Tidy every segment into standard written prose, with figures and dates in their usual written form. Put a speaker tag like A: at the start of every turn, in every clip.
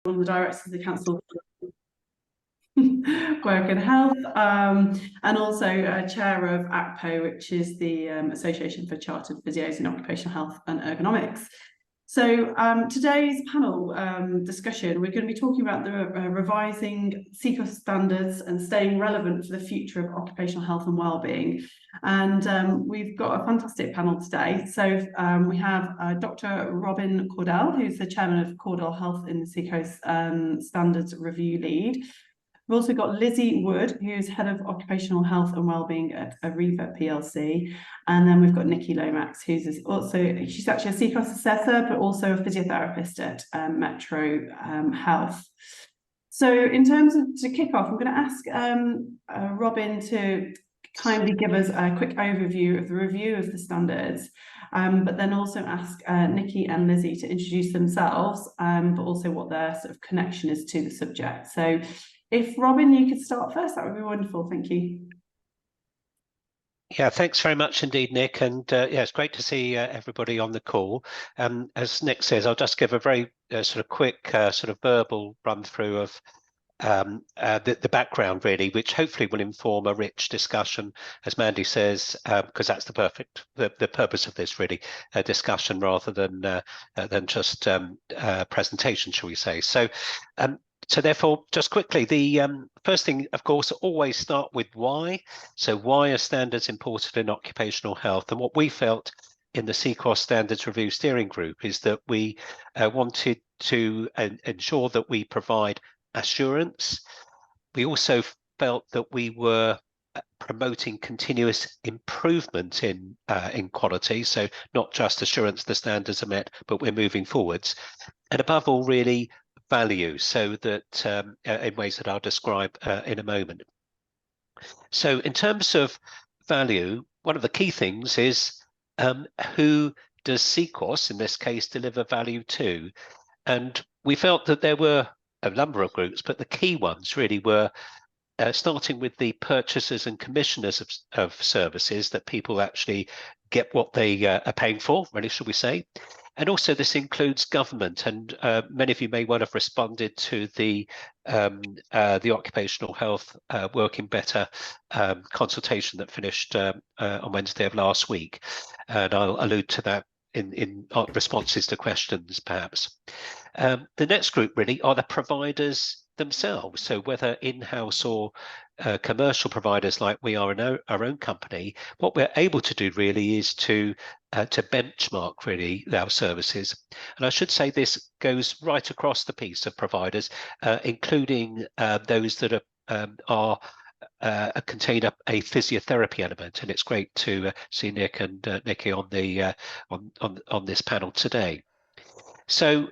A: one of the directors of the Council Work and Health, and also chair of ACPO, which is the Association for Chartered Physios in Occupational Health and Ergonomics. So today's panel discussion, we're going to be talking about the revising SEQOHS standards and staying relevant for the future of occupational health and wellbeing. And we've got a fantastic panel today. So we have Dr. Robin Cordell, who's the chairman of Cordell Health in the SEQOHS Standards Review Lead. We've also got Lizzie Wood, who's Head of Occupational Health and Wellbeing at Arriva PLC. And then we've got Nicky Lomax, who's she's actually a SEQOHS assessor, but also a physiotherapist at Metro Health. So in terms of, to kick off, I'm going to ask Robin to kindly give us a quick overview of the review of the standards, but then also ask Nicky and Lizzie to introduce themselves, but also what their sort of connection is to the subject. So if Robin, you could start first, that would be wonderful. Thank you.
B: Yeah, thanks very much indeed, Nick. And yeah, it's great to see everybody on the call. As Nick says, I'll just give a very sort of quick sort of verbal run through of the background, really, which hopefully will inform a rich discussion, as Mandy says, because that's the purpose of this, really, a discussion rather than just presentation, shall we say. So therefore, just quickly, the first thing, of course, always start with why. So why are standards important in occupational health? And what we felt in the SEQOHS Standards Review Steering Group is that we wanted to ensure that we provide assurance. We also felt that we were promoting continuous improvement in quality. So not just assurance the standards are met, but we're moving forwards. And above all, really, value, so that in ways that I'll describe in a moment. So in terms of value, one of the key things is who does SEQOHS, in this case, deliver value to? And we felt that there were a number of groups, but the key ones really were starting with the purchasers and commissioners of services, that people actually get what they are paying for, really, should we say. And also this includes government, and many of you may well have responded to the occupational health Working Better consultation that finished on Wednesday of last week. And I'll allude to that in responses to questions, perhaps. The next group really are the providers themselves. So whether in-house or commercial providers like we are in our own company, what we're able to do really is to benchmark really our services. And I should say this goes right across the piece of providers, including those that contain a physiotherapy element. And it's great to see Nick and Nicky on the on this panel today. So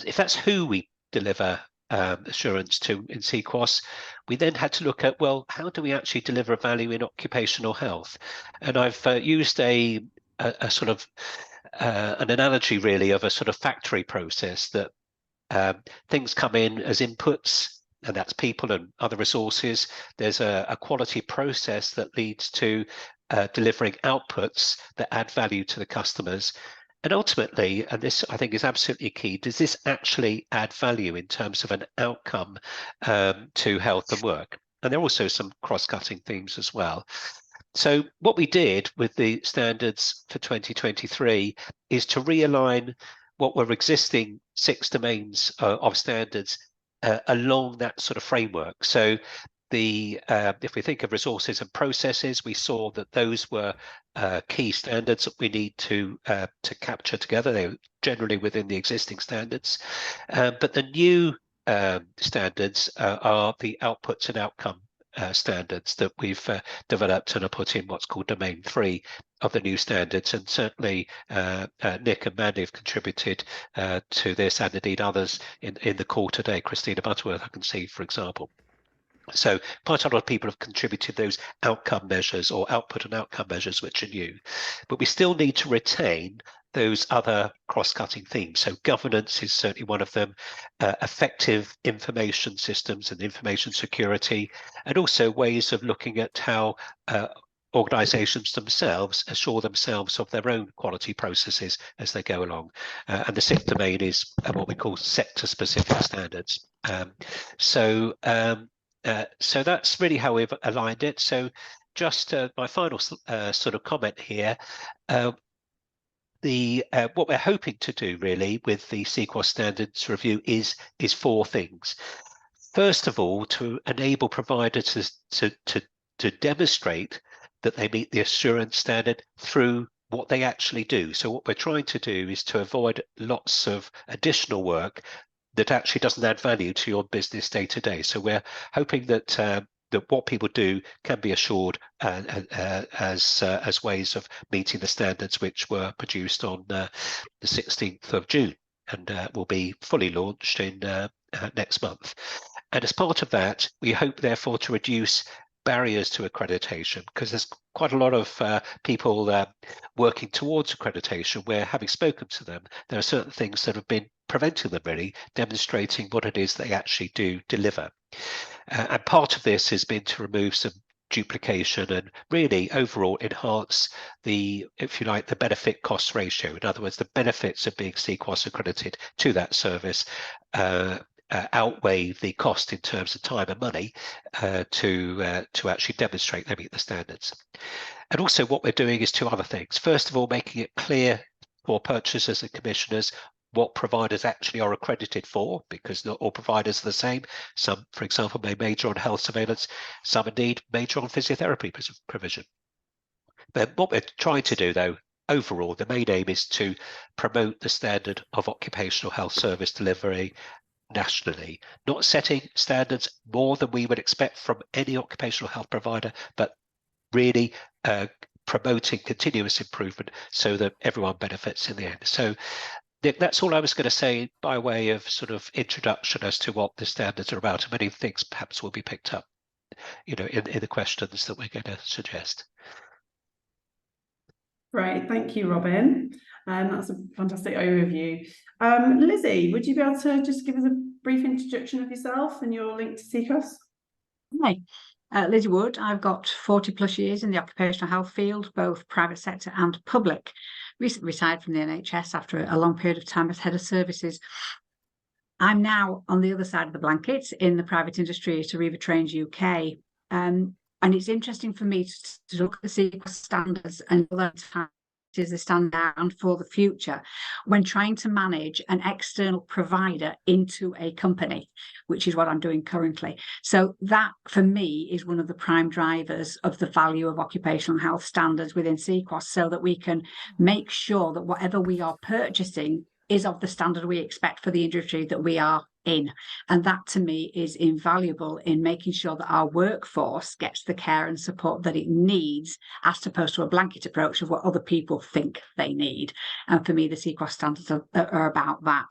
B: if that's who we deliver assurance to in SEQOHS, we then had to look at, well, how do we actually deliver value in occupational health? And I've used a sort of an analogy really of a sort of factory process, that things come in as inputs, and that's people and other resources. There's a quality process that leads to delivering outputs that add value to the customers. And ultimately, and this I think is absolutely key, does this actually add value in terms of an outcome to health and work? And there are also some cross-cutting themes as well. So what we did with the standards for 2023 is to realign what were existing 6 domains of standards along that sort of framework. So if we think of resources and processes, we saw that those were key standards that we need to capture together. They were generally within the existing standards, but the new standards are the outputs and outcome standards that we've developed and are put in what's called domain 3 of the new standards. And certainly Nick and Mandy have contributed to this, and indeed others in the call today. Christina Butterworth, I can see, for example. So quite a lot of people have contributed those outcome measures, or output and outcome measures, which are new. But we still need to retain those other cross-cutting themes. So governance is certainly one of them, effective information systems and information security, and also ways of looking at how organisations themselves assure themselves of their own quality processes as they go along. And the sixth domain is what we call sector-specific standards. So that's really how we've aligned it. So just my final sort of comment here. What we're hoping to do really with the SEQOHS standards review is four things. First of all, to enable providers to demonstrate that they meet the assurance standard through what they actually do. So what we're trying to do is to avoid lots of additional work that actually doesn't add value to your business day to day. So we're hoping that that what people do can be assured as ways of meeting the standards which were produced on the 16th of June and will be fully launched in next month. And as part of that, we hope therefore to reduce barriers to accreditation, because there's quite a lot of people working towards accreditation where, having spoken to them, there are certain things that have been preventing them really demonstrating what it is they actually do deliver. And part of this has been to remove some duplication and really overall enhance the, if you like, the benefit cost ratio. In other words, the benefits of being SEQOHS accredited to that service outweigh the cost in terms of time and money to actually demonstrate they meet the standards. And also what we're doing is two other things. First of all, making it clear for purchasers and commissioners what providers actually are accredited for, because not all providers are the same. Some, for example, may major on health surveillance, some indeed major on physiotherapy provision. But what we're trying to do, though, overall, the main aim is to promote the standard of occupational health service delivery nationally, not setting standards more than we would expect from any occupational health provider, but really promoting continuous improvement so that everyone benefits in the end. So that's all I was going to say by way of sort of introduction as to what the standards are about. And many things perhaps will be picked up, in the questions that we're going to suggest.
A: Great, thank you, Robin. That's a fantastic overview. Lizzie, would you be able to just give us a brief introduction of yourself and your link to SEQOHS?
C: Hi, Lizzie Wood. I've got 40 plus years in the occupational health field, both private sector and public. Recently retired from the NHS after a long period of time as head of services. I'm now on the other side of the blanket in the private industry at Arriva Trains UK. And it's interesting for me to look at the SEQOHS standards and learn as they stand down for the future when trying to manage an external provider into a company, which is what I'm doing currently. So that, for me, is one of the prime drivers of the value of occupational health standards within SEQOHS, so that we can make sure that whatever we are purchasing is of the standard we expect for the industry that we are in. And that, to me, is invaluable in making sure that our workforce gets the care and support that it needs, as opposed to a blanket approach of what other people think they need. And for me, the SEQOHS standards are about that.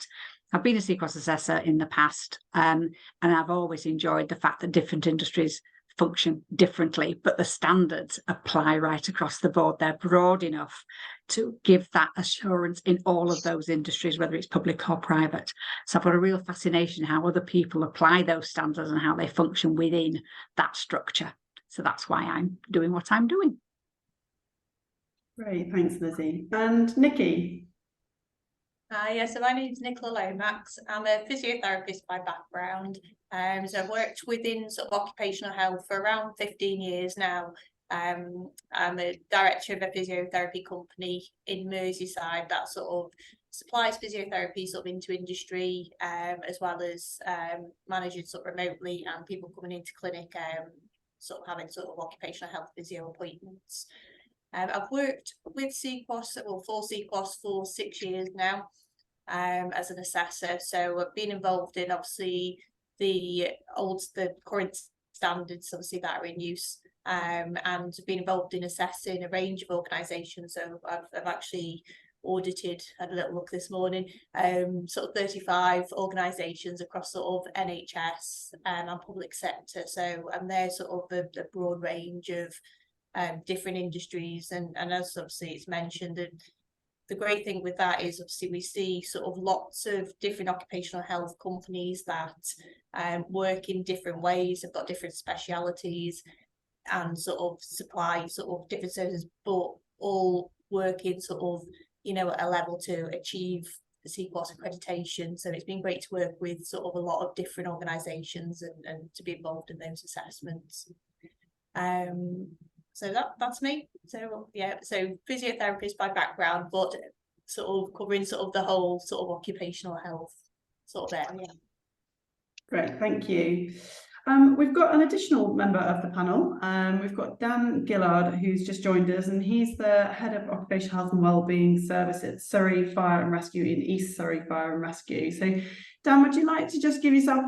C: I've been a SEQOHS assessor in the past, and I've always enjoyed the fact that different industries function differently, but the standards apply right across the board. They're broad enough to give that assurance in all of those industries, whether it's public or private. So I've got a real fascination how other people apply those standards and how they function within that structure. So that's why I'm doing what I'm doing.
A: Great, thanks, Lizzie. And Nicky?
D: So my name's Nicola Lomax. I'm a physiotherapist by background. So I've worked within sort of occupational health for around 15 years now. I'm a director of a physiotherapy company in Merseyside that sort of supplies physiotherapy sort of into industry, as well as managing sort of remotely and people coming into clinic, sort of having sort of occupational health physio appointments. I've worked with SEQOHS, well, for SEQOHS for 6 years now, as an assessor. So I've been involved in obviously the current standards, obviously, that are in use, and been involved in assessing a range of organisations. So I've actually audited, had a little look this morning, sort of 35 organisations across sort of NHS and public sector. So they're sort of a broad range of different industries, and as obviously it's mentioned, and the great thing with that is obviously we see sort of lots of different occupational health companies that work in different ways, have got different specialities, and sort of supply sort of different services, but all working sort of, you know, at a level to achieve the SEQOHS accreditation. So it's been great to work with sort of a lot of different organisations and to be involved in those assessments. So that's me. So yeah, so physiotherapist by background, but sort of covering sort of the whole sort of occupational health sort of area.
A: Great, thank you. We've got an additional member of the panel. We've got Dan Gillard, who's just joined us, and he's the head of Occupational Health and Wellbeing Service at Surrey Fire and Rescue in East Surrey Fire and Rescue. So, Dan, would you like to just give yourself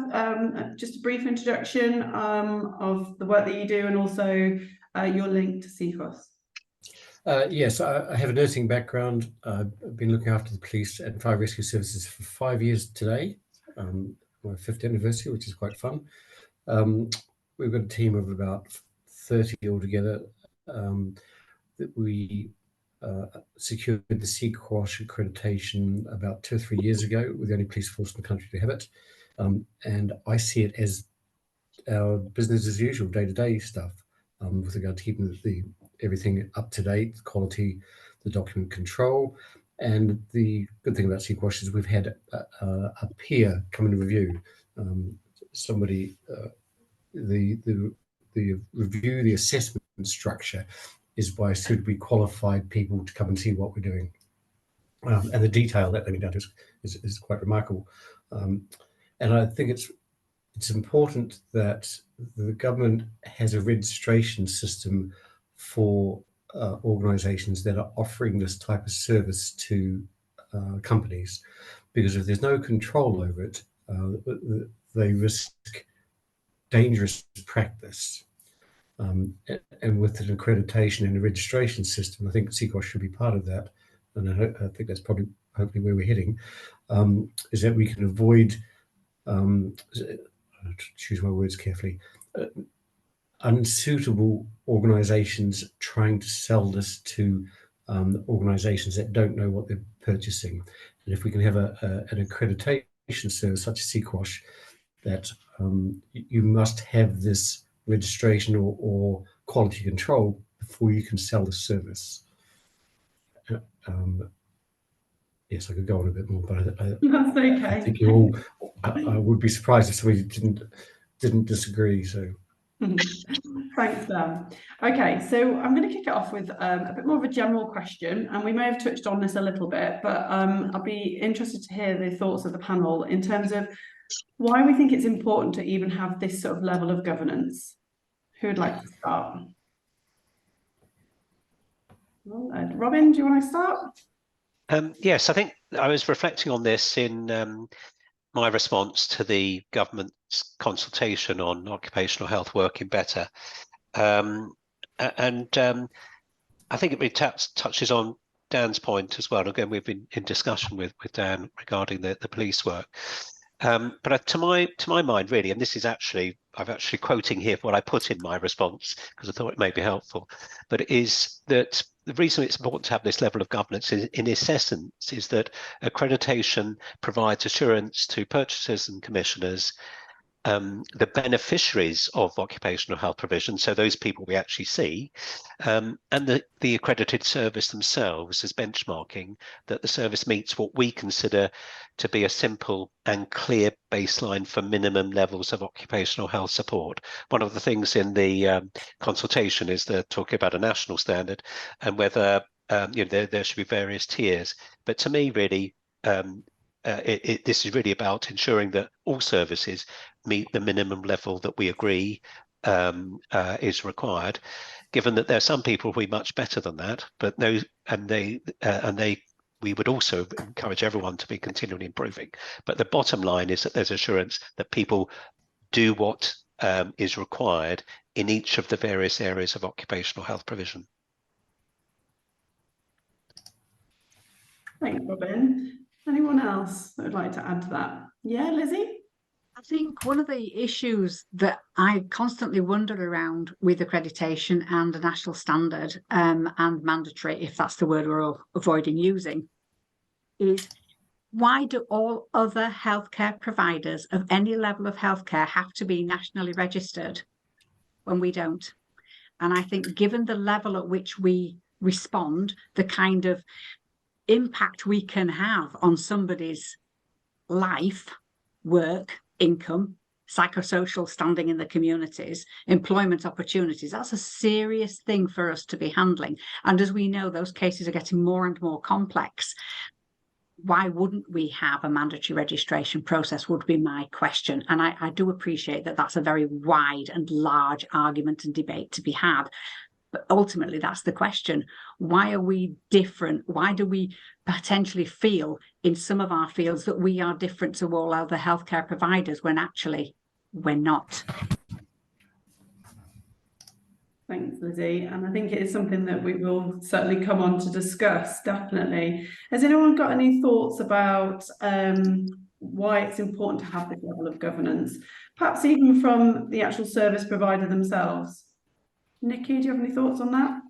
A: just a brief introduction of the work that you do and also your link to SEQOHS?
E: Yes, I have a nursing background. I've been looking after the police and fire rescue services for 5 years today, my 5th anniversary, which is quite fun. We've got a team of about 30 altogether that we secured the SEQOHS accreditation about 2 or 3 years ago. We're the only police force in the country to have it. And I see it as our business as usual, day-to-day stuff with regard to keeping everything up to date, the quality, the document control. And the good thing about SEQOHS is we've had a peer come and review. Somebody, the review, the assessment structure is by suitably qualified people to come and see what we're doing. And the detail that they've done is quite remarkable. And I think it's important that the government has a registration system for organisations that are offering this type of service to companies, because if there's no control over it, they risk dangerous practice. And with an accreditation and a registration system, I think SEQOHS should be part of that. And I think that's probably hopefully where we're heading, is that we can avoid, choose my words carefully, unsuitable organisations trying to sell this to organisations that don't know what they're purchasing. And if we can have an accreditation service such as SEQOHS, that you must have this registration or quality control before you can sell the service. Yes, I could go on a bit more, but
A: That's okay.
E: I think you all, I would be surprised if somebody didn't disagree. So.
A: Thanks, Dan. Okay, so I'm going to kick it off with a bit more of a general question, and we may have touched on this a little bit, but I'll be interested to hear the thoughts of the panel in terms of why we think it's important to even have this sort of level of governance. Who would like to start? Well, Robin, do you want to start?
B: Yes, I think I was reflecting on this in my response to the government's consultation on occupational health working better. I think it really touches on Dan's point as well. Again, we've been in discussion with Dan regarding the police work. But to my mind, really, and this is I'm actually quoting here what I put in my response because I thought it may be helpful, but it is that the reason it's important to have this level of governance in its essence is that accreditation provides assurance to purchasers and commissioners, the beneficiaries of occupational health provision, so those people we actually see, and the accredited service themselves as benchmarking that the service meets what we consider to be a simple and clear baseline for minimum levels of occupational health support. One of the things in the consultation is they're talking about a national standard and whether there should be various tiers. But to me, really, this is really about ensuring that all services meet the minimum level that we agree is required, given that there are some people who are much better than that, but we would also encourage everyone to be continually improving. But the bottom line is that there's assurance that people do what is required in each of the various areas of occupational health provision.
A: Thanks, Robin. Anyone else that would like to add to that? Yeah, Lizzie?
C: I think one of the issues that I constantly wonder around with accreditation and a national standard and mandatory, if that's the word we're all avoiding using, is why do all other healthcare providers of any level of healthcare have to be nationally registered when we don't? And I think given the level at which we respond, the kind of impact we can have on somebody's life, work, income, psychosocial standing in the communities, employment opportunities, that's a serious thing for us to be handling. And as we know, those cases are getting more and more complex. Why wouldn't we have a mandatory registration process would be my question. And I do appreciate that that's a very wide and large argument and debate to be had. But ultimately, that's the question. Why are we different? Why do we potentially feel in some of our fields that we are different to all other healthcare providers when actually we're not?
A: Thanks, Lizzie. And I think it is something that we will certainly come on to discuss, definitely. Has anyone got any thoughts about why it's important to have this level of governance, perhaps even from the actual service provider themselves? Nicky, do you have any thoughts on that?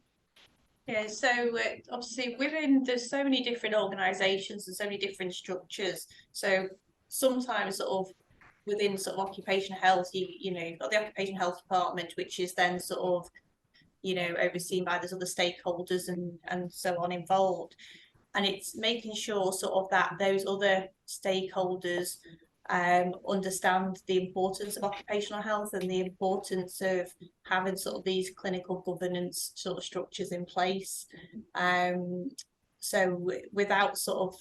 D: Yeah, so obviously there's so many different organisations and so many different structures. So sometimes sort of within sort of occupational health, you know, you've got the occupational health department, which is then sort of, you know, overseen by those other stakeholders and so on involved. And it's making sure sort of that those other stakeholders understand the importance of occupational health and the importance of having sort of these clinical governance sort of structures in place. So without sort of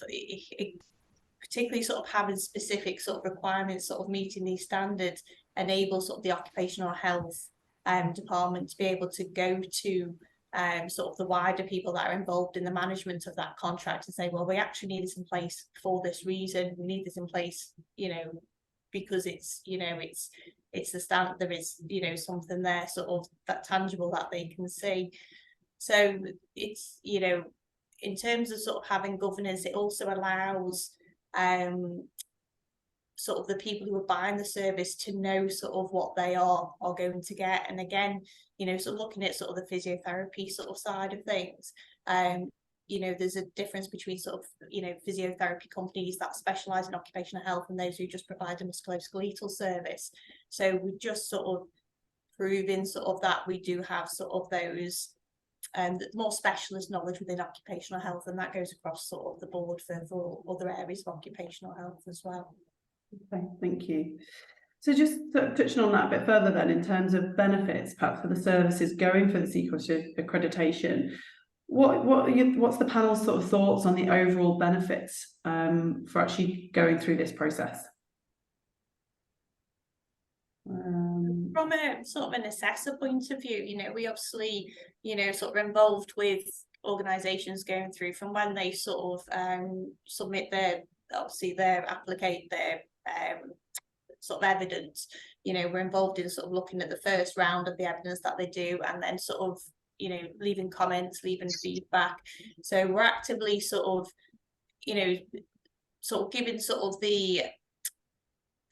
D: particularly sort of having specific sort of requirements, sort of meeting these standards, enable sort of the occupational health department to be able to go to sort of the wider people that are involved in the management of that contract and say, well, we actually need this in place for this reason. We need this in place, you know, because it's, you know, it's the standard. There is, you know, something there sort of that tangible that they can see. So it's, you know, in terms of sort of having governance, it also allows sort of the people who are buying the service to know sort of what they are going to get. And again, you know, sort of looking at sort of the physiotherapy sort of side of things, you know, there's a difference between sort of, you know, physiotherapy companies that specialise in occupational health and those who just provide a musculoskeletal service. So we're just sort of proving sort of that we do have sort of those more specialist knowledge within occupational health, and that goes across sort of the board for other areas of occupational health as well.
A: Okay, thank you. So just touching on that a bit further then, in terms of benefits, perhaps for the services going for the SEQOHS accreditation, what's the panel's sort of thoughts on the overall benefits for actually going through this process?
D: From a sort of an assessor point of view, you know, we obviously, you know, sort of involved with organisations going through from when they sort of submit their sort of evidence. You know, we're involved in sort of looking at the first round of the evidence that they do, and then sort of, you know, leaving comments, leaving feedback. So we're actively sort of, you know, sort of giving sort of the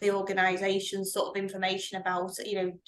D: organisation sort of information about, you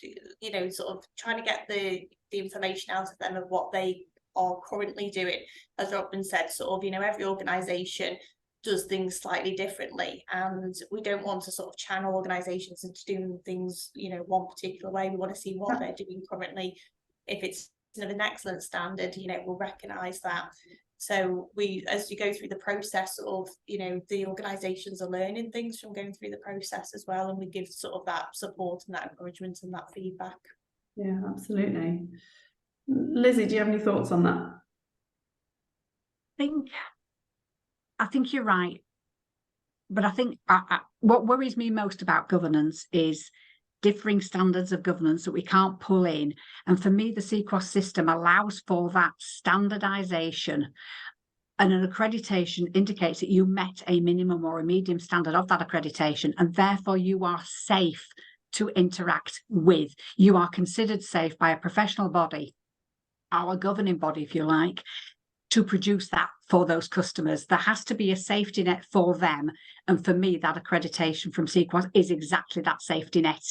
D: know, sort of trying to get the information out of them of what they are currently doing. As Robin said, sort of, you know, every organisation does things slightly differently, and we don't want to sort of channel organisations into doing things, you know, one particular way. We want to see what they're doing currently. If it's of an excellent standard, you know, we'll recognise that. So we, as you go through the process of, you know, the organisations are learning things from going through the process as well, and we give sort of that support and that encouragement and that feedback.
A: Yeah, absolutely. Lizzie, do you have any thoughts on that?
C: I think you're right, but I think what worries me most about governance is differing standards of governance that we can't pull in. And for me, the SEQOHS system allows for that standardisation, and an accreditation indicates that you met a minimum or a medium standard of that accreditation, and therefore you are safe to interact with. You are considered safe by a professional body, our governing body, if you like, to produce that for those customers. There has to be a safety net for them. And for me, that accreditation from SEQOHS is exactly that safety net.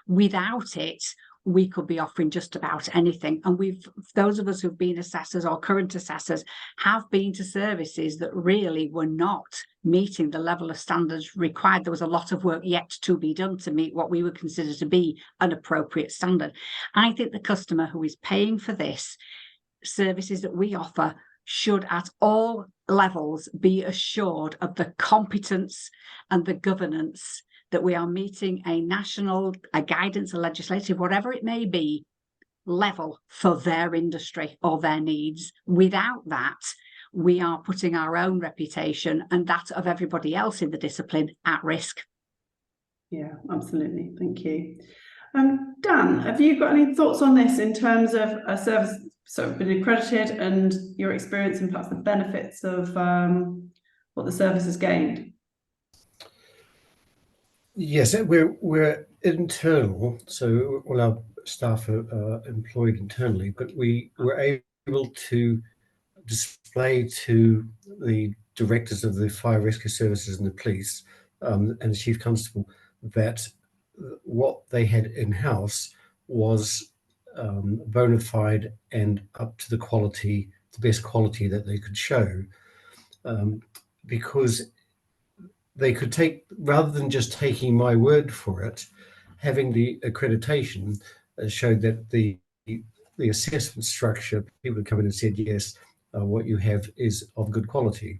C: Without it, we could be offering just about anything. And those of us who've been assessors or current assessors have been to services that really were not meeting the level of standards required. There was a lot of work yet to be done to meet what we would consider to be an appropriate standard. I think the customer who is paying for this services that we offer should at all levels be assured of the competence and the governance that we are meeting a national, a guidance, a legislative, whatever it may be, level for their industry or their needs. Without that, we are putting our own reputation and that of everybody else in the discipline at risk.
A: Yeah, absolutely. Thank you. Dan, have you got any thoughts on this in terms of a service sort of been accredited and your experience and perhaps the benefits of what the service has gained?
E: Yes, we're internal, so all our staff are employed internally, but we were able to display to the directors of the fire rescue services and the police and the chief constable that what they had in-house was bona fide and up to the quality, the best quality that they could show, because they could take, rather than just taking my word for it, having the accreditation showed that the assessment structure, people had come in and said, yes, what you have is of good quality.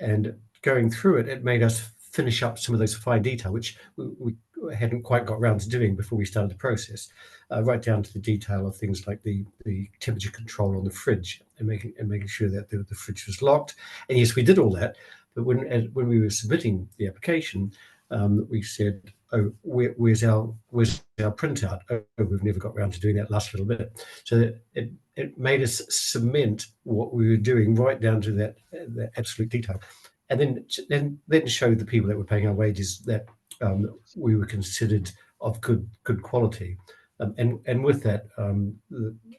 E: And going through it, it made us finish up some of those fine detail, which we hadn't quite got around to doing before we started the process, right down to the detail of things like the temperature control on the fridge and making sure that the fridge was locked. And yes, we did all that. But when we were submitting the application, we said, "Oh, where's our printout? Oh, we've never got around to doing that last little bit." So it made us cement what we were doing right down to that absolute detail, and then showed the people that were paying our wages that we were considered of good quality. And with that,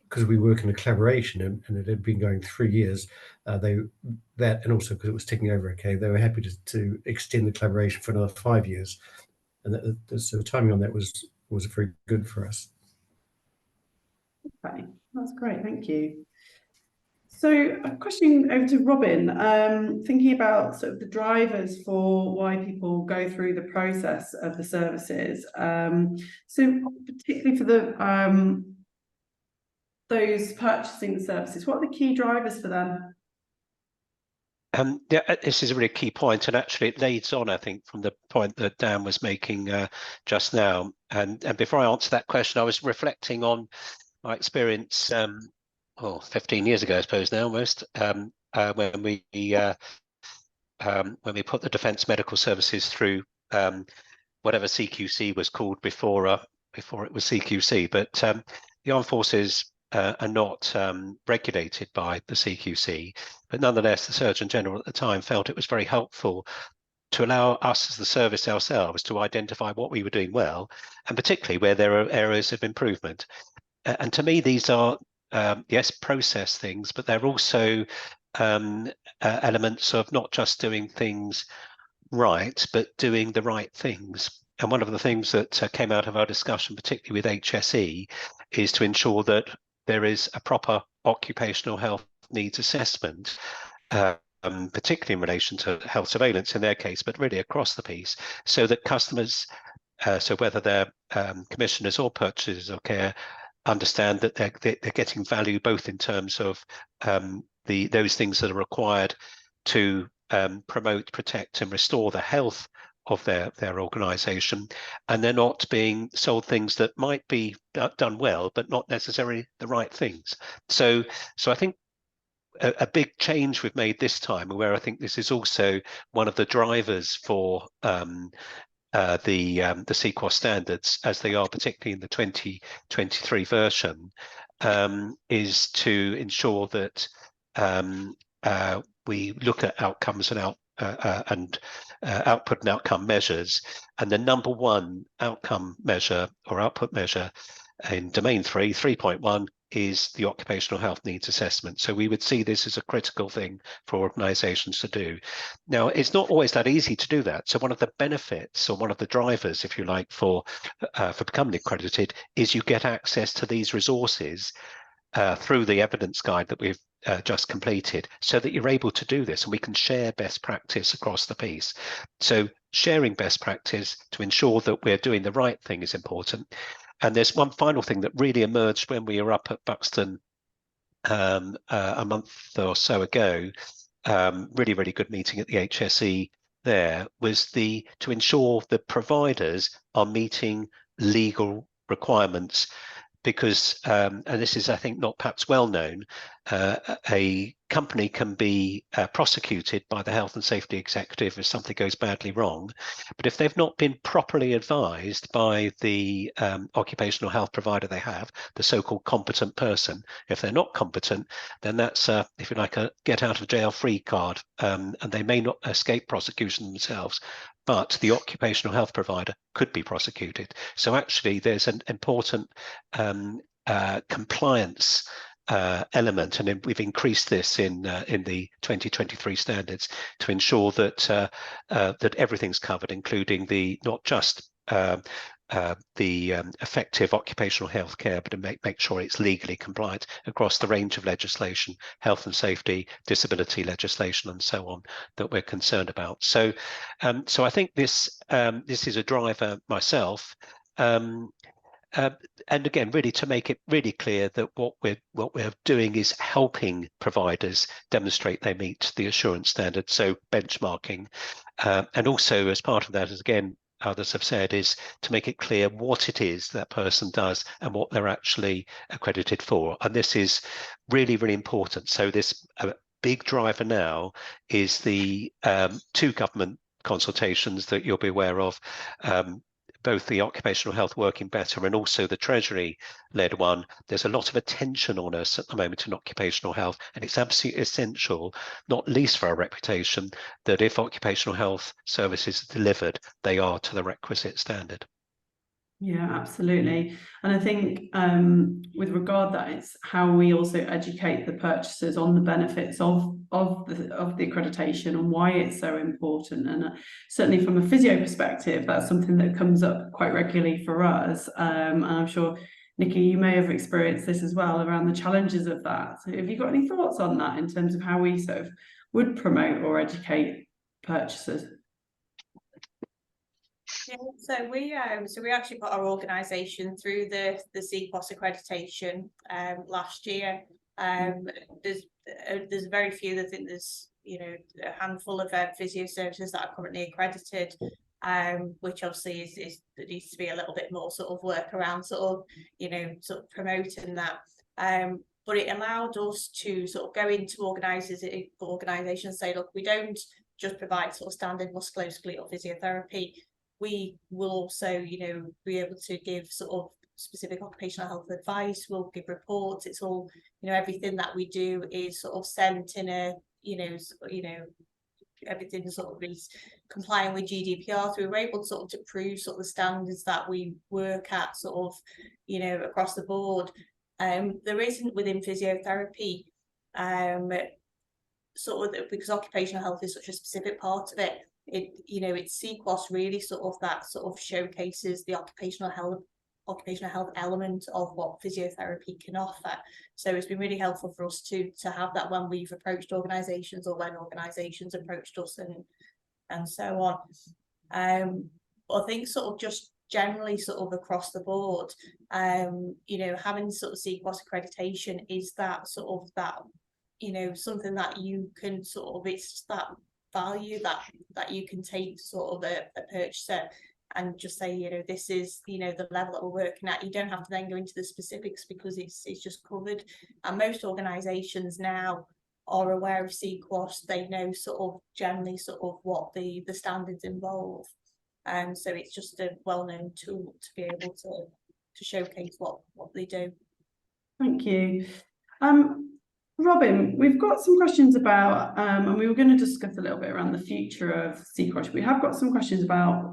E: because we work in a collaboration and it had been going 3 years, and also because it was ticking over okay, they were happy to extend the collaboration for another 5 years, and so the timing on that was very good for us.
A: Okay, that's great, thank you. So a question over to Robin, thinking about sort of the drivers for why people go through the process of the services. So particularly for those purchasing the services, what are the key drivers for them?
B: Yeah, this is a really key point, and actually it leads on, I think, from the point that Dan was making just now. And before I answer that question, I was reflecting on my experience 15 years ago, I suppose now, almost, when we put the Defence Medical Services through whatever CQC was called before it was CQC. But the Armed Forces are not regulated by the CQC, but nonetheless, the Surgeon General at the time felt it was very helpful to allow us as the service ourselves to identify what we were doing well, and particularly where there are areas of improvement. And to me, these are yes, process things, but they're also elements of not just doing things right, but doing the right things. And one of the things that came out of our discussion, particularly with HSE, is to ensure that there is a proper occupational health needs assessment, particularly in relation to health surveillance in their case, but really across the piece, so that customers, so whether they're commissioners or purchasers of care, understand that they're getting value both in terms of those things that are required to promote, protect, and restore the health of their organisation, and they're not being sold things that might be done well, but not necessarily the right things. So I think a big change we've made this time, where I think this is also one of the drivers for the SEQOHS standards, as they are particularly in the 2023 version, is to ensure that we look at outcomes and output and outcome measures, and the number one outcome measure or output measure in domain 3, 3.1 is the occupational health needs assessment. So we would see this as a critical thing for organisations to do. Now, it's not always that easy to do that. So one of the benefits, or one of the drivers, if you like, for becoming accredited is you get access to these resources through the evidence guide that we've just completed, so that you're able to do this, and we can share best practice across the piece. So sharing best practice to ensure that we're doing the right thing is important. And there's one final thing that really emerged when we were up at Buxton a month or so ago. Really good meeting at the HSE there, was to ensure that providers are meeting legal requirements. Because, and this is, I think, not perhaps well known, a company can be prosecuted by the health and safety executive if something goes badly wrong. But if they've not been properly advised by the occupational health provider they have, the so-called competent person, if they're not competent, then that's, if you like, a get out of jail free card, and they may not escape prosecution themselves, but the occupational health provider could be prosecuted. So actually there's an important compliance element, and we've increased this in the 2023 standards to ensure that that everything's covered, including the not just the effective occupational health care, but to make sure it's legally compliant across the range of legislation, health and safety, disability legislation, and so on, that we're concerned about. So, so I think this is a driver myself. And again, really to make it really clear that what we're doing is helping providers demonstrate they meet the assurance standard, so benchmarking, and also as part of that, as again others have said, is to make it clear what it is that person does and what they're actually accredited for. And this is really important. So this big driver now is the 2 government consultations that you'll be aware of, both the Occupational Health Working Better and also the Treasury-led one. There's a lot of attention on us at the moment in occupational health, and it's absolutely essential, not least for our reputation, that if occupational health services are delivered, they are to the requisite standard.
A: Yeah, absolutely. And I think with regard that, it's how we also educate the purchasers on the benefits of the accreditation and why it's so important. And certainly from a physio perspective, that's something that comes up quite regularly for us. And I'm sure, Nicky, you may have experienced this as well, around the challenges of that. So have you got any thoughts on that in terms of how we sort of would promote or educate purchasers?
D: Yeah, so we actually put our organisation through the SEQOHS accreditation last year. There's very few. I think there's a handful of physio services that are currently accredited, which obviously is there needs to be a little bit more sort of work around sort of promoting that. But it allowed us to sort of go into organisations and say, look, we don't just provide sort of standard musculoskeletal physiotherapy. We will also, be able to give sort of specific occupational health advice. We'll give reports. It's all, everything that we do is sort of sent in a, everything sort of is complying with GDPR. So we were able sort of to prove sort of the standards that we work at sort of, across the board. There isn't within physiotherapy, sort of, because occupational health is such a specific part of it. It's SEQOHS really sort of that sort of showcases the occupational health element of what physiotherapy can offer. So it's been really helpful for us to have that when we've approached organisations, or when organisations approached us, and so on. I think sort of just generally sort of across the board, having sort of SEQOHS accreditation is that sort of that, something that you can sort of, it's that value that you can take to sort of a purchaser and just say, this is, the level that we're working at. You don't have to then go into the specifics because it's just covered. And most organisations now are aware of SEQOHS. They know sort of generally sort of what the standards involve. So it's just a well-known tool to be able to showcase what they do.
A: Thank you. Robin, we've got some questions about, and we were going to discuss a little bit around the future of SEQOHS. We have got some questions about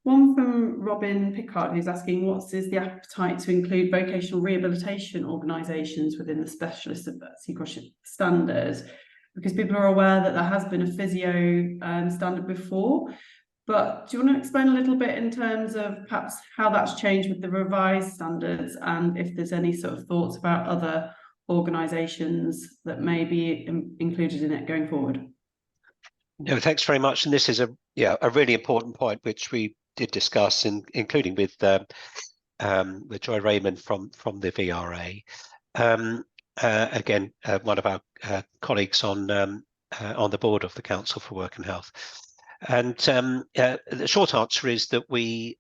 A: One from Robin Pickard, who's asking, what is the appetite to include vocational rehabilitation organisations within the specialist SEQOHS standard? Because people are aware that there has been a physio standard before, but do you want to explain a little bit in terms of perhaps how that's changed with the revised standards, and if there's any sort of thoughts about other organisations that may be included in it going forward?
B: No, thanks very much. And this is a really important point which we did discuss, including with Joy Raymond from the VRA. Again, one of our colleagues on the board of the Council for Work and Health. And the short answer is that we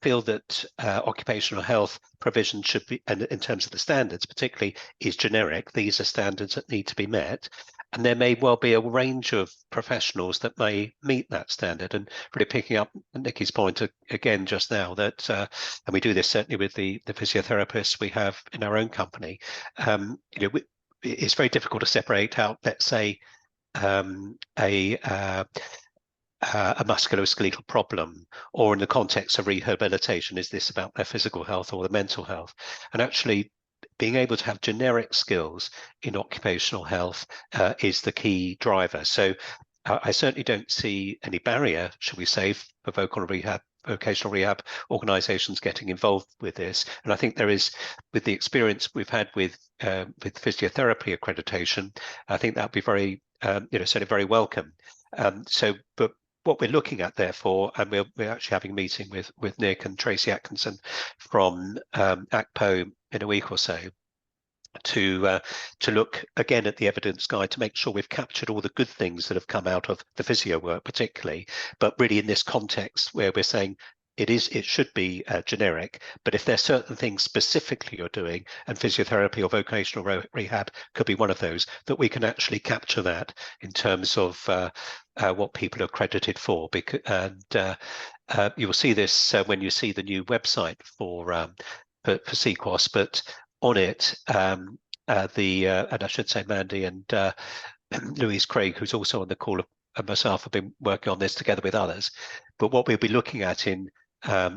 B: feel that occupational health provision should be, and in terms of the standards particularly, is generic. These are standards that need to be met. And there may well be a range of professionals that may meet that standard. And really picking up Nicky's point again just now, that and we do this certainly with the physiotherapists we have in our own company. It's very difficult to separate out, let's say, a musculoskeletal problem, or in the context of rehabilitation, is this about their physical health or the mental health? And actually, being able to have generic skills in occupational health is the key driver. So I certainly don't see any barrier, should we say, for vocational rehab organisations getting involved with this. And I think there is, with the experience we've had with physiotherapy accreditation, I think that would be very, certainly very welcome. But what we're looking at, therefore, and we're actually having a meeting with Nick and Tracy Atkinson from ACPO in a week or so, to look again at the evidence guide to make sure we've captured all the good things that have come out of the physio work particularly, but really in this context where we're saying it should be generic, but if there's certain things specifically you're doing, and physiotherapy or vocational rehab could be one of those, that we can actually capture that in terms of what people are accredited for. You'll see this when you see the new website for SEQOHS, but on it, and I should say Mandy and Louise Craig, who's also on the call, and myself have been working on this together with others. But what we'll be looking at in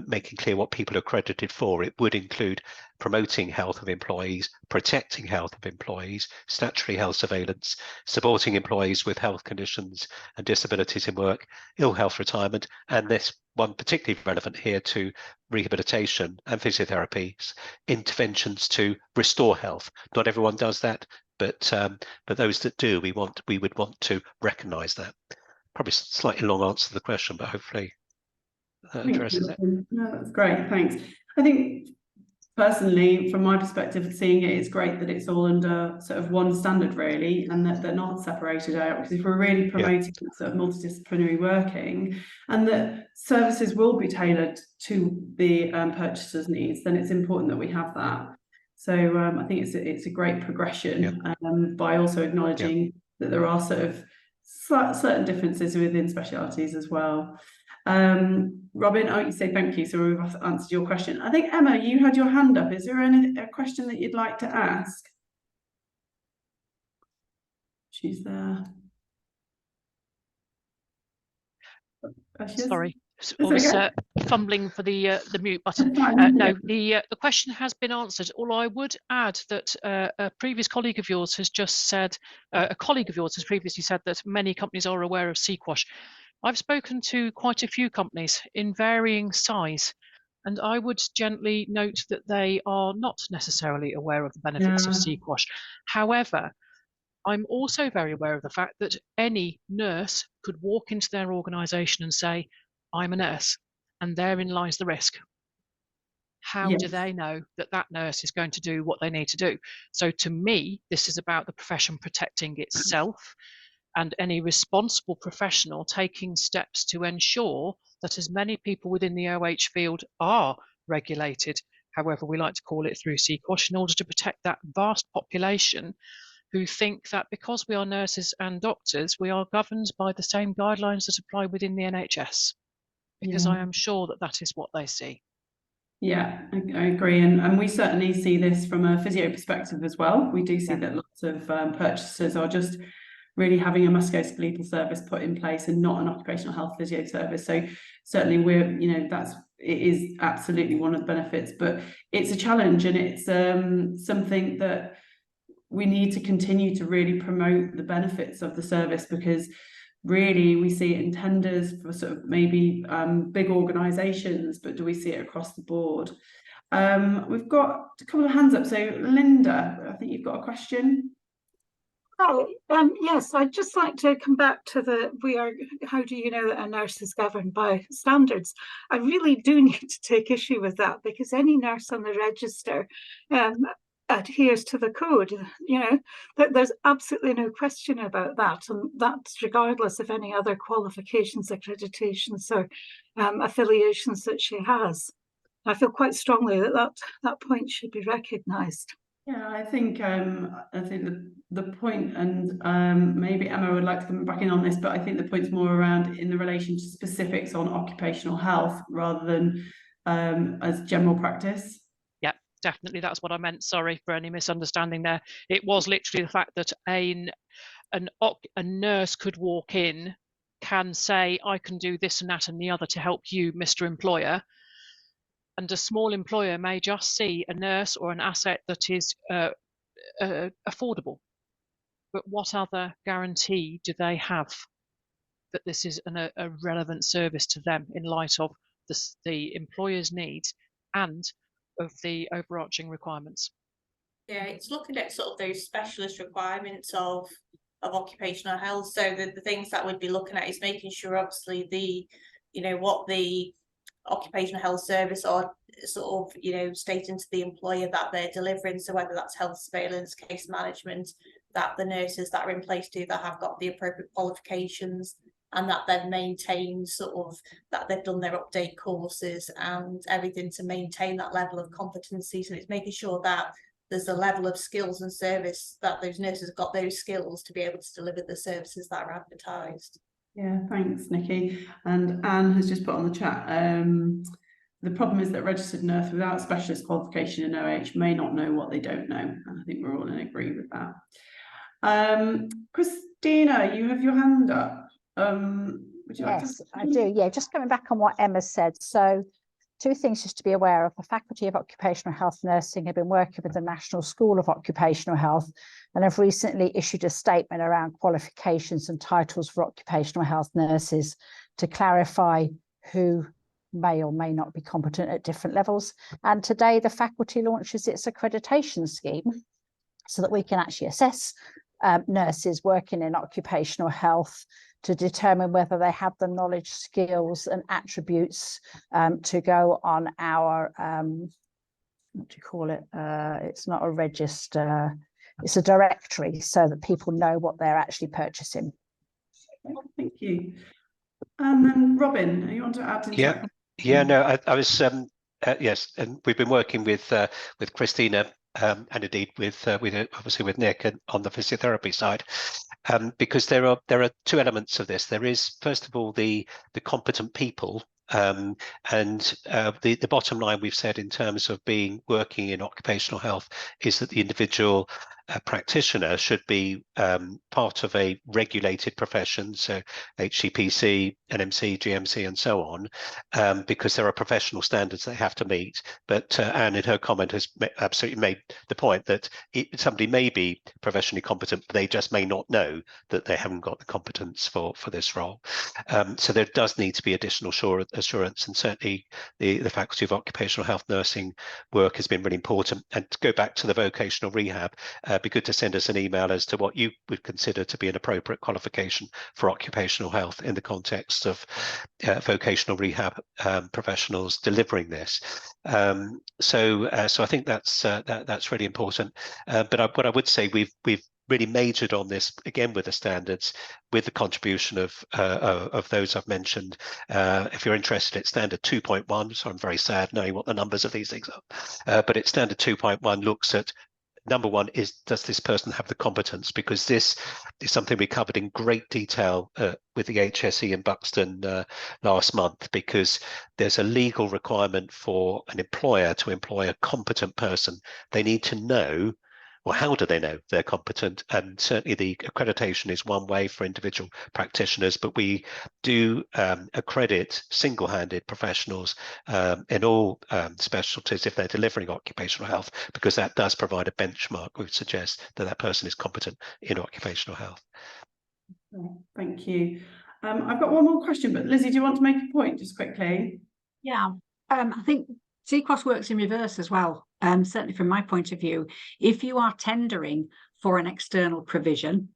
B: making clear what people are accredited for, it would include promoting health of employees, protecting health of employees, statutory health surveillance, supporting employees with health conditions and disabilities in work, ill health retirement, and this one particularly relevant here to rehabilitation and physiotherapy, interventions to restore health. Not everyone does that, but those that do, we would want to recognise that. Probably slightly long answer to the question, but hopefully that addresses it.
A: No, that's great, thanks. I think personally, from my perspective, seeing it's great that it's all under sort of one standard really, and that they're not separated out, because if we're really promoting sort of multidisciplinary working, and that services will be tailored to the purchaser's needs, then it's important that we have that. So I think it's a great progression, by also acknowledging that there are sort of certain differences within specialities as well. Robin, you say thank you, so we've answered your question. I think, Emma, you had your hand up. Is there a question that you'd like to ask? She's there.
F: Sorry, I was fumbling for the mute button. No, the question has been answered. All I would add that a previous colleague of yours has just said, a colleague of yours has previously said that many companies are aware of SEQOHS. I've spoken to quite a few companies in varying size, and I would gently note that they are not necessarily aware of the benefits of SEQOHS. However, I'm also very aware of the fact that any nurse could walk into their organisation and say, I'm a nurse, and therein lies the risk. How do they know that that nurse is going to do what they need to do? So to me, this is about the profession protecting itself, and any responsible professional taking steps to ensure that as many people within the OH field are regulated, however we like to call it, through SEQOHS, in order to protect that vast population who think that because we are nurses and doctors, we are governed by the same guidelines that apply within the NHS, because I am sure that that is what they see.
A: Yeah, I agree, and we certainly see this from a physio perspective as well. We do see that lots of purchasers are just really having a musculoskeletal service put in place and not an occupational health physio service. So certainly it is absolutely one of the benefits, but it's a challenge, and it's something that we need to continue to really promote the benefits of the service, because really we see it in tenders for sort of maybe big organisations, but do we see it across the board? We've got a couple of hands up. So Linda, I think you've got a question.
G: Oh, yes, I'd just like to come back to how do you know that a nurse is governed by standards? I really do need to take issue with that, because any nurse on the register adheres to the code. There's absolutely no question about that, and that's regardless of any other qualifications, accreditations, or affiliations that she has. I feel quite strongly that point should be recognised.
A: Yeah, I think the point, and maybe Emma would like to come back in on this, but I think the point's more around in the relation to specifics on occupational health rather than as general practice.
F: Yeah, definitely, that's what I meant. Sorry for any misunderstanding there. It was literally the fact that a nurse could walk in, can say, I can do this and that and the other to help you, Mr. Employer. And a small employer may just see a nurse or an asset that is affordable. But what other guarantee do they have that this is a relevant service to them in light of the employer's needs and of the overarching requirements?
D: Yeah, it's looking at sort of those specialist requirements of occupational health. So the things that we'd be looking at is making sure, obviously, what the occupational health service or sort of stating to the employer that they're delivering, so whether that's health surveillance, case management, that the nurses that are in place that have got the appropriate qualifications, and that they've maintained sort of that they've done their update courses and everything to maintain that level of competency. So it's making sure that there's a level of skills and service, that those nurses have got those skills to be able to deliver the services that are advertised.
A: Yeah, thanks, Nicky. And Anne has just put on the chat, the problem is that registered nurse without specialist qualification in OH may not know what they don't know. And I think we're all in agree with that. Christina, you have your hand up. Would you like to?
H: Yes, I do. Yeah, just coming back on what Emma said. So 2 things just to be aware of. The Faculty of Occupational Health Nursing have been working with the National School of Occupational Health and have recently issued a statement around qualifications and titles for occupational health nurses to clarify who may or may not be competent at different levels. And today the faculty launches its accreditation scheme so that we can actually assess nurses working in occupational health to determine whether they have the knowledge, skills and attributes to go on our, what do you call it? It's not a register, it's a directory, so that people know what they're actually purchasing.
A: Thank you. And then Robin, you want to add into that?
B: Yeah, no, I was, yes, and we've been working with Christina and indeed with obviously with Nick and on the physiotherapy side, because there are 2 elements of this. There is, first of all, the competent people, and the bottom line we've said in terms of working in occupational health is that the individual practitioner should be part of a regulated profession, so HCPC, NMC, GMC and so on, because there are professional standards they have to meet. But Anne in her comment has absolutely made the point that somebody may be professionally competent, but they just may not know that they haven't got the competence for this role. So there does need to be additional assurance, and certainly the Faculty of Occupational Health Nursing work has been really important. And to go back to the vocational rehab, be good to send us an email as to what you would consider to be an appropriate qualification for occupational health in the context of vocational rehab professionals delivering this. So I think that's really important. But what I would say, we've really majored on this again with the standards, with the contribution of those I've mentioned. If you're interested, it's standard 2.1. So I'm very sad knowing what the numbers of these things are. But it's standard 2.1 looks at, number 1 is, does this person have the competence? Because this is something we covered in great detail with the HSE in Buxton last month, because there's a legal requirement for an employer to employ a competent person. They need to know Well, how do they know they're competent? And certainly the accreditation is one way for individual practitioners, but we do accredit single-handed professionals in all specialties if they're delivering occupational health, because that does provide a benchmark which suggests that that person is competent in occupational health.
A: Thank you. I've got one more question, but Lizzie, do you want to make a point just quickly?
C: Yeah, I think SEQOHS works in reverse as well. Certainly from my point of view, if you are tendering for an external provision,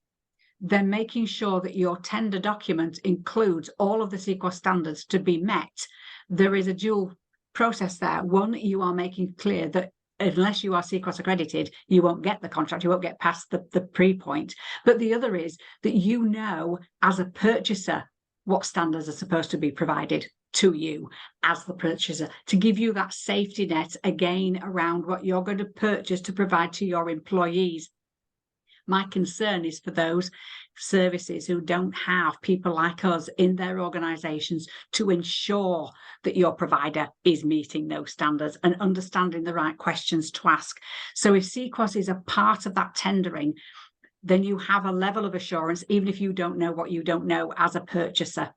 C: then making sure that your tender document includes all of the SEQOHS standards to be met. There is a dual process there. One, you are making clear that unless you are SEQOHS accredited, you won't get the contract, you won't get past the pre-point. But the other is that you know, as a purchaser, what standards are supposed to be provided to you as the purchaser, to give you that safety net again around what you're going to purchase to provide to your employees. My concern is for those services who don't have people like us in their organisations to ensure that your provider is meeting those standards and understanding the right questions to ask. So if SEQOHS is a part of that tendering, then you have a level of assurance, even if you don't know what you don't know as a purchaser.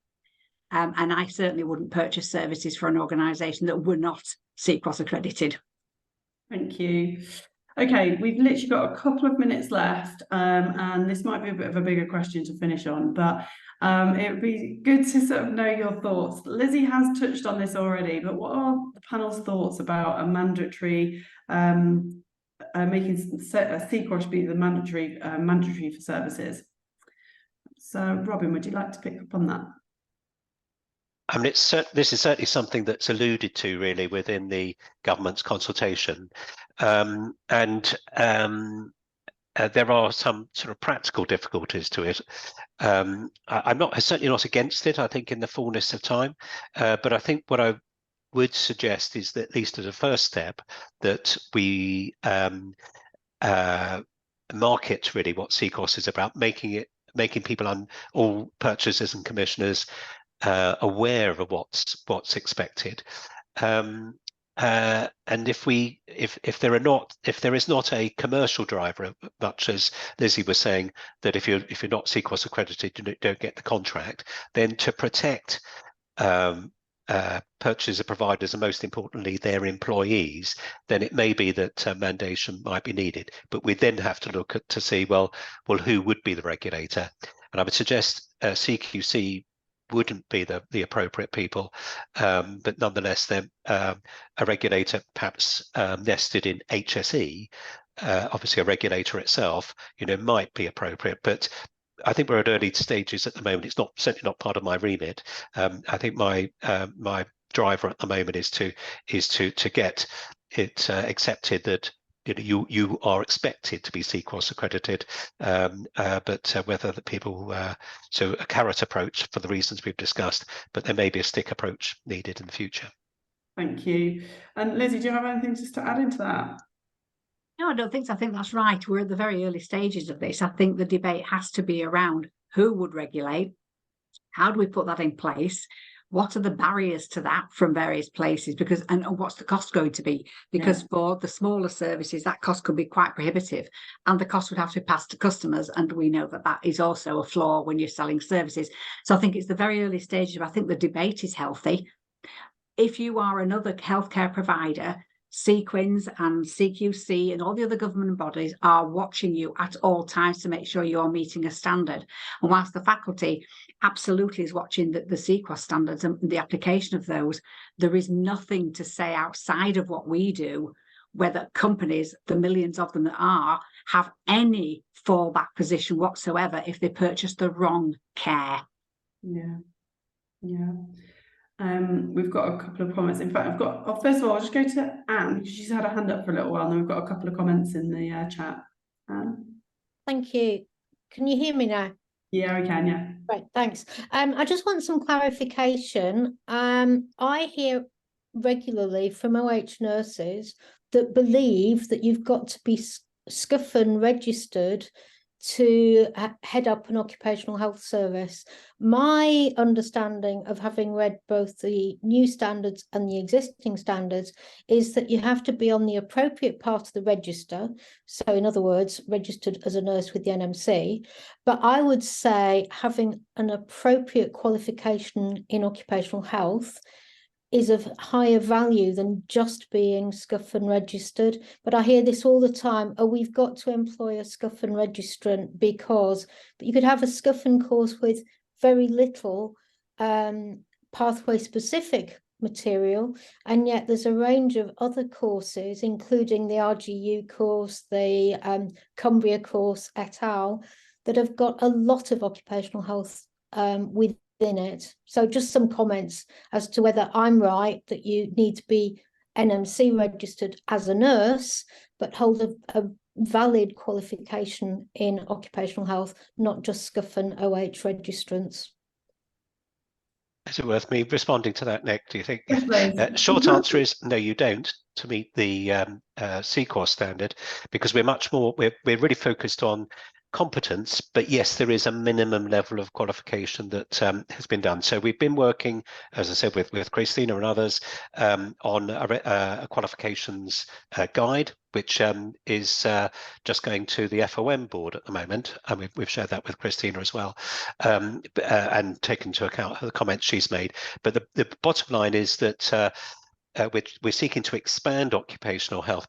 C: And I certainly wouldn't purchase services for an organisation that were not SEQOHS accredited.
A: Thank you. Okay, we've literally got a couple of minutes left, and this might be a bit of a bigger question to finish on, but it would be good to sort of know your thoughts. Lizzie has touched on this already, but what are the panel's thoughts about a mandatory, making SEQOHS be the mandatory for services? So, Robin, would you like to pick up on that?
B: I mean, this is certainly something that's alluded to really within the government's consultation, and there are some sort of practical difficulties to it. I'm certainly not against it, I think, in the fullness of time, but I think what I would suggest is that, at least as a first step, that we market really what SEQOHS is about, making people, all purchasers and commissioners, aware of what's expected, and if there is not a commercial driver, much as Lizzie was saying, that if you're not SEQOHS accredited, you don't get the contract, then to protect purchaser providers and most importantly their employees, then it may be that mandation might be needed. But we then have to look to see well who would be the regulator, and I would suggest CQC wouldn't be the appropriate people, but nonetheless then a regulator perhaps nested in HSE, obviously a regulator itself, might be appropriate. But I think we're at early stages at the moment. It's certainly not part of my remit. I think my driver at the moment is to get it accepted that you are expected to be SEQOHS accredited, but whether the people, so a carrot approach for the reasons we've discussed, but there may be a stick approach needed in the future.
A: Thank you. And Lizzie, do you have anything just to add into that?
C: No, I don't think so. I think that's right. We're at the very early stages of this. I think the debate has to be around who would regulate, how do we put that in place, what are the barriers to that from various places, and what's the cost going to be? Because for the smaller services, that cost could be quite prohibitive, and the cost would have to be passed to customers. And we know that is also a flaw when you're selling services. So I think it's the very early stages. I think the debate is healthy. If you are another healthcare provider, Sequins and CQC and all the other government bodies are watching you at all times to make sure you're meeting a standard. And whilst the faculty absolutely is watching the SEQOHS standards and the application of those, there is nothing to say outside of what we do whether companies, the millions of them that are, have any fallback position whatsoever if they purchase the wrong care.
A: We've got a couple of comments. In fact, first of all, I'll just go to Anne, because she's had her hand up for a little while, and then we've got a couple of comments in the chat. Anne?
I: Thank you. Can you hear me now?
A: Yeah, we can, yeah.
I: Right, thanks. I just want some clarification. I hear regularly from OH nurses that believe that you've got to be SCOFN registered to head up an occupational health service. My understanding of having read both the new standards and the existing standards is that you have to be on the appropriate part of the register. So in other words, registered as a nurse with the NMC. But I would say having an appropriate qualification in occupational health is of higher value than just being SCUF and registered. But I hear this all the time, oh, we've got to employ a SCUF and registrant but you could have a SCUF and course with very little pathway specific material, and yet there's a range of other courses, including the RGU course, the Cumbria course, et al., that have got a lot of occupational health within it. So just some comments as to whether I'm right that you need to be NMC registered as a nurse, but hold a valid qualification in occupational health, not just SCUF and OH registrants.
B: Is it worth me responding to that, Nick? Do you think?
A: Yes,
B: Short answer is no, you don't, to meet the SEQOHS standard, because we're really focused on competence, but yes, there is a minimum level of qualification that has been done. So we've been working, as I said, with Christina and others on a qualifications guide, which is just going to the FOM board at the moment, and we've shared that with Christina as well, and taken into account the comments she's made. But the bottom line is that we're seeking to expand occupational health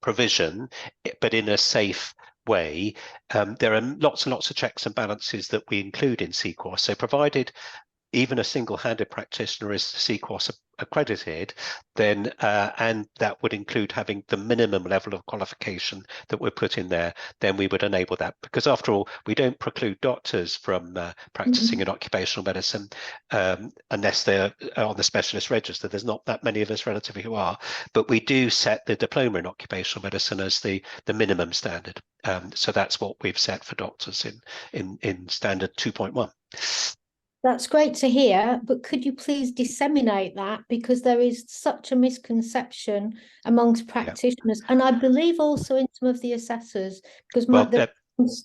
B: provision, but in a safe way. There are lots and lots of checks and balances that we include in SEQOHS. So provided even a single-handed practitioner is SEQOHS accredited, then and that would include having the minimum level of qualification that we put in there, then we would enable that. Because after all, we don't preclude doctors from practicing in occupational medicine unless they're on the specialist register. There's not that many of us relatively who are, but we do set the diploma in occupational medicine as the minimum standard. So that's what we've set for doctors in standard 2.1.
I: That's great to hear, but could you please disseminate that, because there is such a misconception amongst practitioners, and I believe also in some of the assessors, because the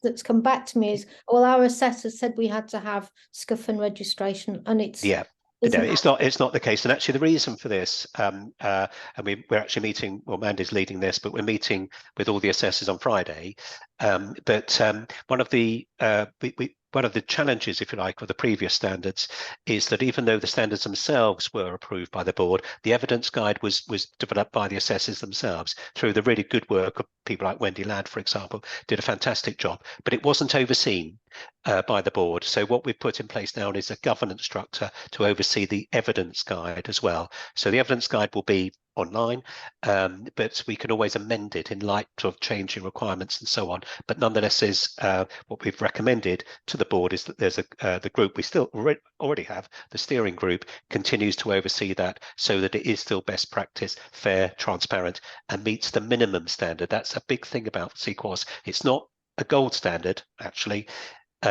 I: that's come back to me is, well, our assessors said we had to have SCUF and registration, and it's
B: no, it's not the case. And actually the reason for this, and we're actually meeting, well, Mandy's leading this, but we're meeting with all the assessors on Friday. But one of the challenges, if you like, of the previous standards is that even though the standards themselves were approved by the board, the evidence guide was developed by the assessors themselves through the really good work of people like Wendy Ladd, for example, did a fantastic job, but it wasn't overseen by the board. So what we've put in place now is a governance structure to oversee the evidence guide as well. So the evidence guide will be online, but we can always amend it in light of changing requirements and so on. But nonetheless, is what we've recommended to the board is that there's the group we still already have, the steering group, continues to oversee that so that it is still best practice, fair, transparent, and meets the minimum standard. That's a big thing about SEQOHS. It's not a gold standard, actually,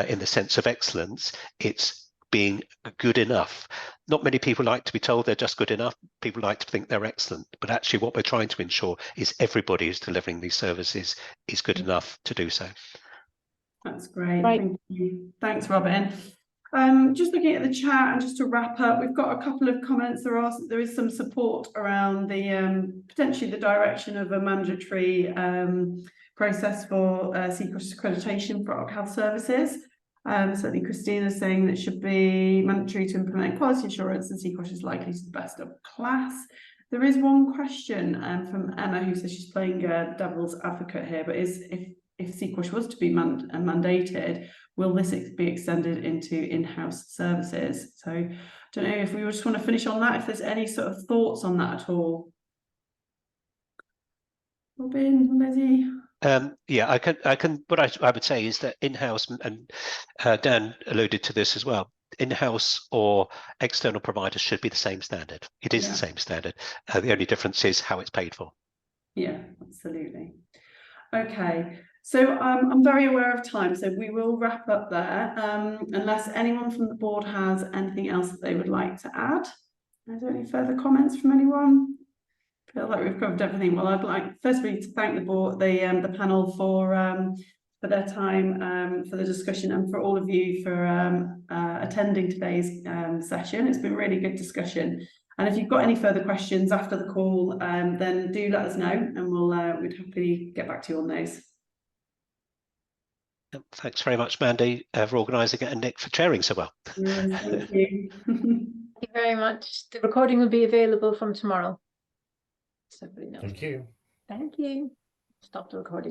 B: in the sense of excellence. It's being good enough. Not many people like to be told they're just good enough. People like to think they're excellent, but actually what we're trying to ensure is everybody who's delivering these services is good enough to do so.
A: That's great. Thank you. Thanks, Robin. Just looking at the chat and just to wrap up, we've got a couple of comments. There is some support around the potentially the direction of a mandatory process for SEQOHS accreditation for OC health services. Certainly Christina's saying that it should be mandatory to implement quality assurance, and SEQOHS is likely to the best of class. There is one question from Emma who says she's playing devil's advocate here, but if SEQOHS was to be mandated, will this be extended into in-house services? So I don't know if we just want to finish on that, if there's any sort of thoughts on that at all. Robin, Lizzie?
B: Yeah, I can. What I would say is that in-house, and Dan alluded to this as well, in-house or external providers should be the same standard. It is the same standard. The only difference is how it's paid for.
A: Yeah, absolutely. Okay, so I'm very aware of time, so we will wrap up there, unless anyone from the board has anything else that they would like to add. Are there any further comments from anyone? feel like we've covered everything. Well, I'd like firstly to thank the board, the panel for their time, for the discussion, and for all of you for attending today's session. It's been a really good discussion. And if you've got any further questions after the call, then do let us know, and we'd happily get back to you on those.
B: Thanks very much, Mandy, for organising it, and Nick for chairing so well.
A: Thank you.
J: Thank you very much. The recording will be available from tomorrow. So everybody knows.
E: Thank you.
J: Thank you. Stop the recording.